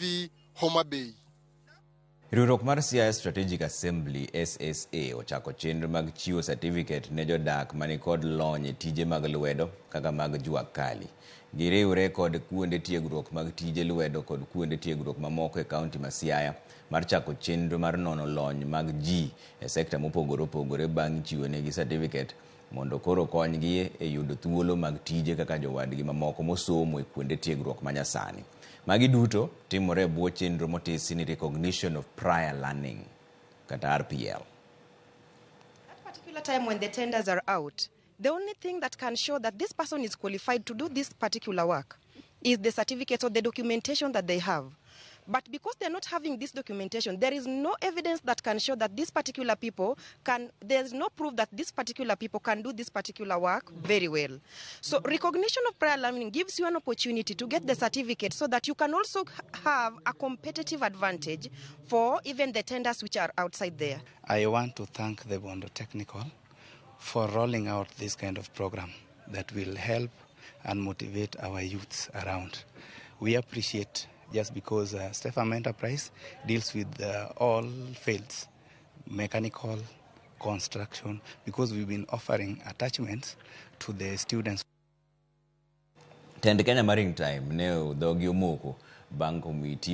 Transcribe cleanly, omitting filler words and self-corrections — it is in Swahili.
TV Homa Bay. Riwruok mar Siaya Strategic Assembly SSA ochako chenro mag chiwo sativiket ne jodak mani kod lony e tije mag lwedo kaka mag Jo-Jua Kali. Giriwre kod kuonde tiegruok mag tije lwedo kod kuonde tiegruok mamoko e kaunti ma Siaya mar chako chenro mar nono lony mag ji e sekta mopogore opogore bang' chiwo negi sativiket mondo koro konygi e yudo thuolo mag tije kaka jowadgi mamoko mosomo e kuonde tiegruok manyasani. Magi duto timore e bwo chenro motisi ni recognition of prior learning kata RPL. At particular time when the tenders are out, the only thing that can show that this person is qualified to do this particular work is the certificates or the documentation that they have. But because they're not having this documentation, there is no evidence that can show that these particular people there's no proof that these particular people can do this particular work very well. So recognition of prior learning gives you an opportunity to get the certificate so that you can also have a competitive advantage for even the tenders which are outside there. I want to thank the Bondo Technical for rolling out this kind of program that will help and motivate our youths around. We appreciate just because Stefan Enterprise deals with all fields, mechanical, construction, because we've been offering attachments to the students. Tend Kenya Maritime ne dhogi omoko bang' komiti